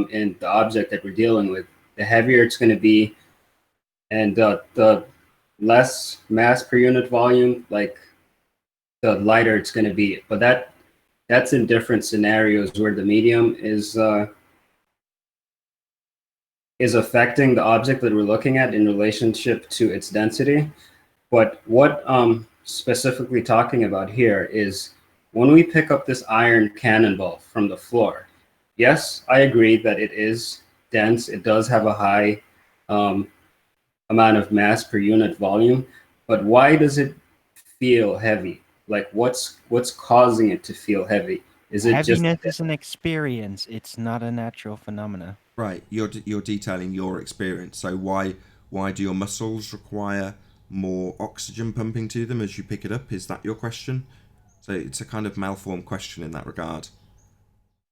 in the object that we're dealing with, the heavier it's going to be, and the less mass per unit volume, like the lighter it's going to be. But that's in different scenarios where the medium is affecting the object that we're looking at in relationship to its density. But what specifically talking about here is when we pick up this iron cannonball from the floor, yes, I agree that it is dense. It does have a high amount of mass per unit volume, but why does it feel heavy? Like what's causing it to feel heavy? Is it heaviness is an experience? It's not a natural phenomena. Right, you're detailing your experience. So why do your muscles require more oxygen pumping to them as you pick it up? Is that your question? So it's a kind of malformed question in that regard.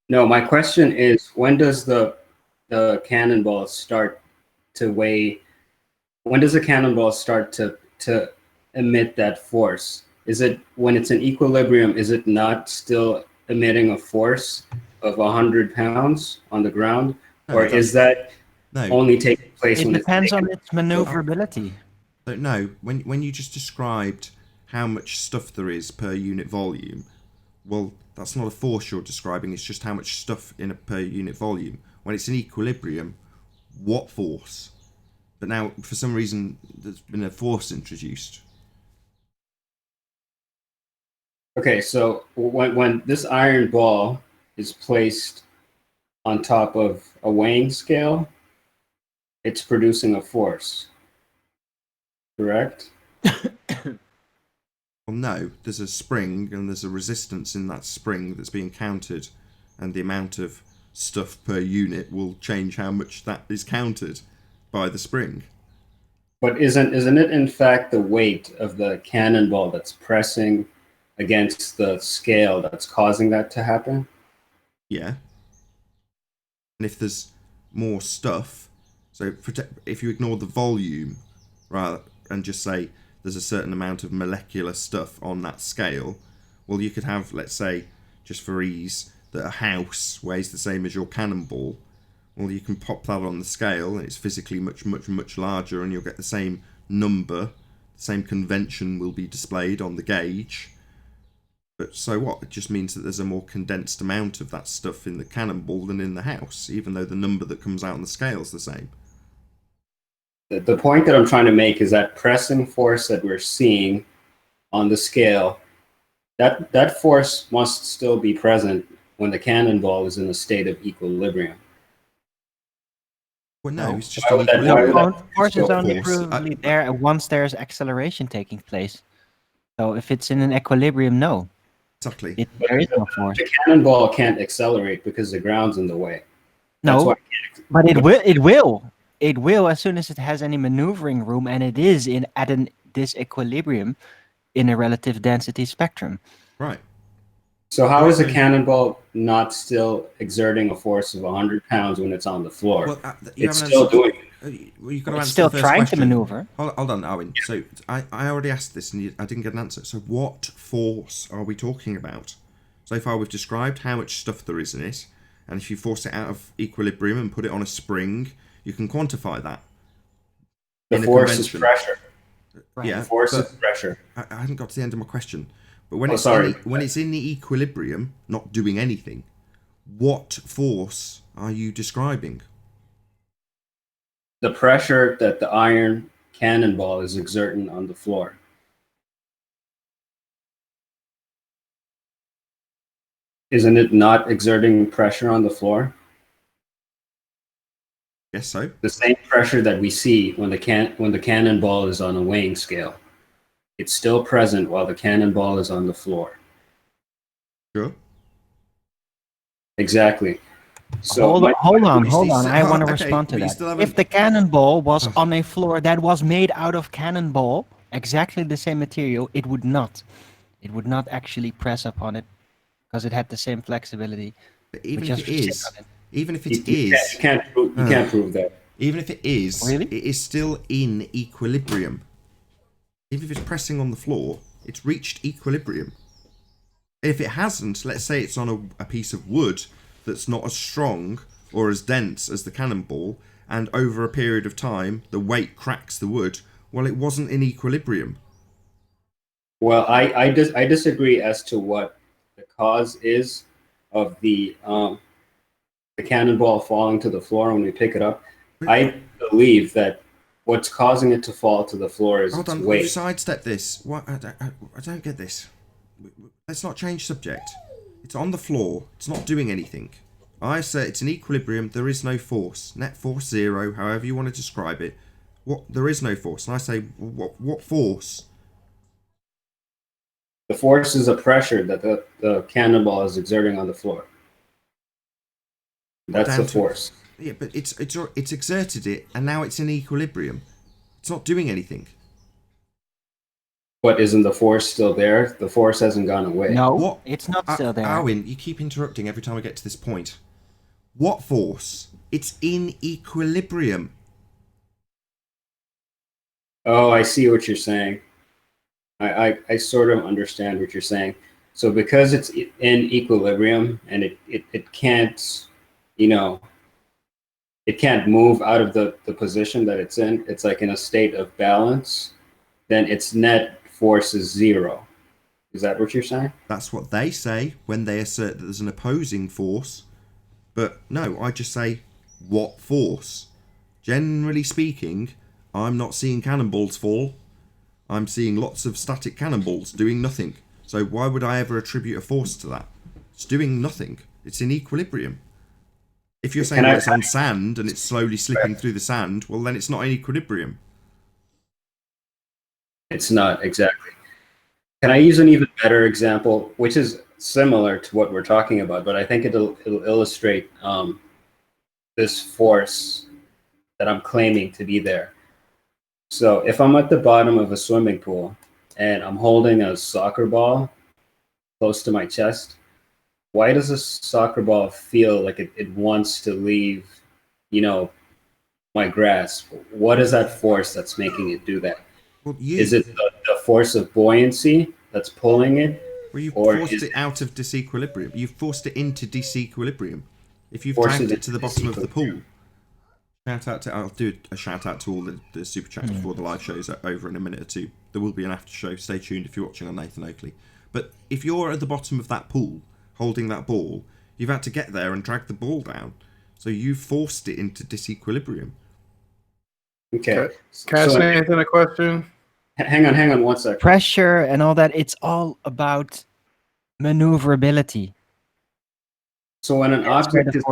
No, my question is, when does the cannonball start to weigh? When does the cannonball start to emit that force? Is it when it's in equilibrium? Is it not still emitting a force of 100 pounds on the ground, or is that only taking place when it depends on its maneuverability? So no, when you just described how much stuff there is per unit volume, well, that's not a force you're describing. It's just how much stuff in a per unit volume. When it's in equilibrium, what force? But now, for some reason, there's been a force introduced. Okay, so when this iron ball is placed on top of a weighing scale, it's producing a force, correct? Well, no, there's a spring and there's a resistance in that spring that's being counted, and the amount of stuff per unit will change how much that is counted by the spring. But isn't it in fact the weight of the cannonball that's pressing against the scale that's causing that to happen? Yeah. And if there's more stuff, so if you ignore the volume, right, and just say there's a certain amount of molecular stuff on that scale, well, you could have, let's say, just for ease, that a house weighs the same as your cannonball. Well, you can pop that on the scale, and it's physically much, much, much larger, and you'll get the same number, the same convention will be displayed on the gauge. But so what? It just means that there's a more condensed amount of that stuff in the cannonball than in the house, even though the number that comes out on the scale is the same. The point that I'm trying to make is that pressing force that we're seeing on the scale, that force must still be present when the cannonball is in a state of equilibrium. Well, no, it's just an equilibrium. Force is only provably there once there's acceleration taking place. So if it's in an equilibrium, no. Exactly. There is no force. The cannonball can't accelerate because the ground's in the way. No, but it will. It will. It will as soon as it has any maneuvering room, and it is at an disequilibrium in a relative density spectrum. Right. So how is a cannonball not still exerting a force of 100 pounds when it's on the floor? Well, it's still doing it. You've got to it's still trying to maneuver. Hold on, Owen. So I already asked this and I didn't get an answer. So what force are we talking about? So far we've described how much stuff there is in it, and if you force it out of equilibrium and put it on a spring, you can quantify that. The force is pressure. Right. Yeah. The force is pressure. I hadn't got to the end of my question. But when it's in the equilibrium, not doing anything, what force are you describing? The pressure that the iron cannonball is exerting on the floor. Isn't it not exerting pressure on the floor? Yes, so. The same pressure that we see when the cannonball is on a weighing scale. It's still present while the cannonball is on the floor. Sure. Exactly. So hold on. I want to respond to that. If the cannonball was on a floor that was made out of cannonball, exactly the same material, it would not actually press upon it because it had the same flexibility. But even if it is, you can't prove that. Even if it is, really? It is still in equilibrium. Even if it's pressing on the floor, it's reached equilibrium. If it hasn't, let's say it's on a piece of wood that's not as strong or as dense as the cannonball, and over a period of time the weight cracks the wood, well, it wasn't in equilibrium. Well, I disagree as to what the cause is of the cannonball falling to the floor when we pick it up. I believe that what's causing it to fall to the floor is its weight. We've sidestepped this. What? I don't get this. Let's not change subject. It's on the floor. It's not doing anything. I say it's in equilibrium. There is no force. Net force 0, however you want to describe it. There is no force. And I say, what force? The force is a pressure that the cannonball is exerting on the floor. That's the force. Yeah, but it's exerted it, and now it's in equilibrium. It's not doing anything. But isn't the force still there? The force hasn't gone away. No, it's not still there. Arwin, you keep interrupting every time I get to this point. What force? It's in equilibrium. Oh, I see what you're saying. I sort of understand what you're saying. So because it's in equilibrium and it can't, it can't move out of the position that it's in, it's like in a state of balance, then its net force is 0. Is that what you're saying? That's what they say when they assert that there's an opposing force. But no, I just say, what force? Generally speaking, I'm not seeing cannonballs fall. I'm seeing lots of static cannonballs doing nothing. So why would I ever attribute a force to that? It's doing nothing. It's in equilibrium. If you're saying it's on sand and it's slowly slipping through the sand, well, then it's not in equilibrium. It's not, exactly. Can I use an even better example, which is similar to what we're talking about, but I think it'll illustrate this force that I'm claiming to be there. So if I'm at the bottom of a swimming pool and I'm holding a soccer ball close to my chest, why does a soccer ball feel like it wants to leave, my grasp? What is that force that's making it do that? Well, is it the force of buoyancy that's pulling it? Well, you forced it out of disequilibrium. You've forced it into disequilibrium. If you've dragged it to the bottom of the pool. I'll do a shout out to all the super chats before the live show's over in a minute or two. There will be an after show. Stay tuned if you're watching on Nathan Oakley. But if you're at the bottom of that pool, holding that ball, you've had to get there and drag the ball down. So you've forced it into disequilibrium. Okay. Can I ask Nathan a question? Hang on 1 second. Pressure and all that, it's all about maneuverability. So when an object is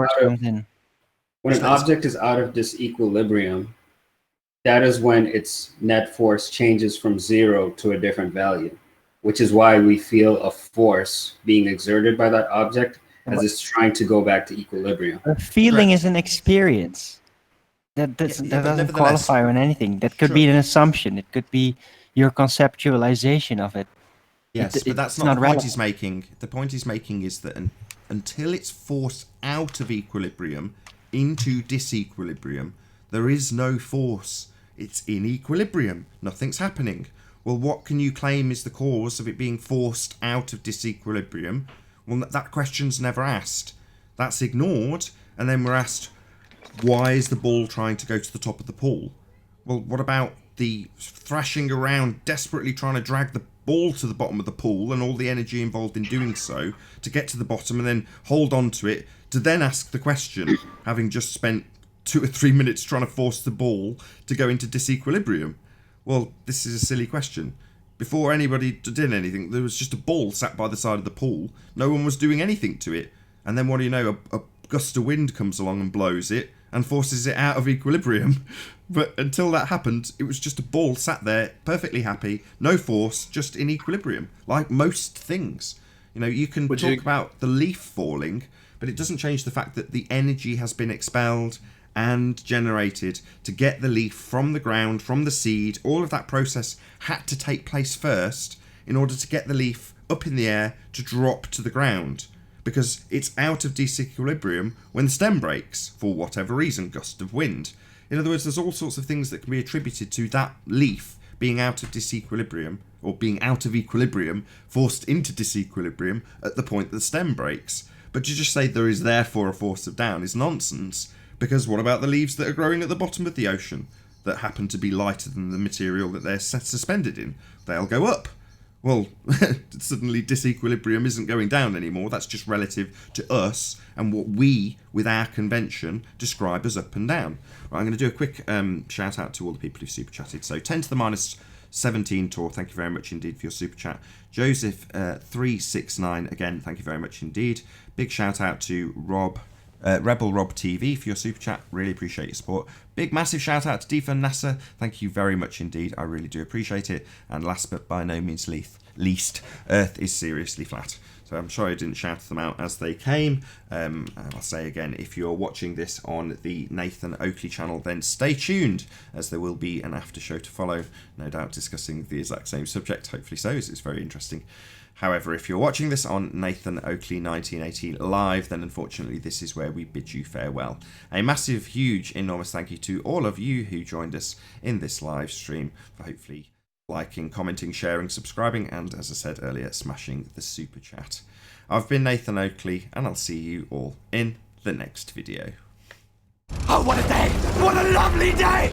out of disequilibrium, that is when its net force changes from 0 to a different value, which is why we feel a force being exerted by that object as it's trying to go back to equilibrium. A feeling is an experience. That doesn't qualify on anything. That could be an assumption. It could be your conceptualization of it. Yes, but that's not the point he's making. The point he's making is that until it's forced out of equilibrium into disequilibrium, there is no force. It's in equilibrium. Nothing's happening. Well, what can you claim is the cause of it being forced out of disequilibrium? Well, that question's never asked. That's ignored, and then we're asked, why is the ball trying to go to the top of the pool? Well, what about the thrashing around, desperately trying to drag the ball to the bottom of the pool and all the energy involved in doing so to get to the bottom and then hold on to it to then ask the question, having just spent 2 or 3 minutes trying to force the ball to go into disequilibrium? Well, this is a silly question. Before anybody did anything, there was just a ball sat by the side of the pool. No one was doing anything to it. And then what do you know? A gust of wind comes along and blows it and forces it out of equilibrium. But until that happened, it was just a ball sat there, perfectly happy, no force, just in equilibrium, like most things. You can talk about the leaf falling, but it doesn't change the fact that the energy has been expelled and generated to get the leaf from the ground, from the seed. All of that process had to take place first in order to get the leaf up in the air to drop to the ground, because it's out of disequilibrium when the stem breaks for whatever reason, gust of wind. In other words, there's all sorts of things that can be attributed to that leaf being out of disequilibrium, or being out of equilibrium, forced into disequilibrium at the point that the stem breaks. But to just say there is therefore a force of down is nonsense, because what about the leaves that are growing at the bottom of the ocean that happen to be lighter than the material that they're suspended in? They'll go up. Well, suddenly disequilibrium isn't going down anymore. That's just relative to us and what we, with our convention, describe as up and down. Right, I'm going to do a quick shout out to all the people who super chatted. So 10 to the minus 17 Tor, thank you very much indeed for your super chat. Joseph 369, again, thank you very much indeed. Big shout out to Rebel Rob TV for your super chat. Really appreciate your support. Big massive shout out to Defa NASA. Thank you very much indeed. I really do appreciate it. And last but by no means least, Earth is seriously flat. So I'm sorry I didn't shout them out as they came. And I'll say again, if you're watching this on the Nathan Oakley channel, then stay tuned, as there will be an after show to follow, no doubt discussing the exact same subject. Hopefully so, as it's very interesting. However, if you're watching this on Nathan Oakley 1980 live, then unfortunately this is where we bid you farewell. A massive, huge, enormous thank you to all of you who joined us in this live stream for hopefully liking, commenting, sharing, subscribing, and as I said earlier, smashing the super chat. I've been Nathan Oakley, and I'll see you all in the next video. Oh, what a day! What a lovely day!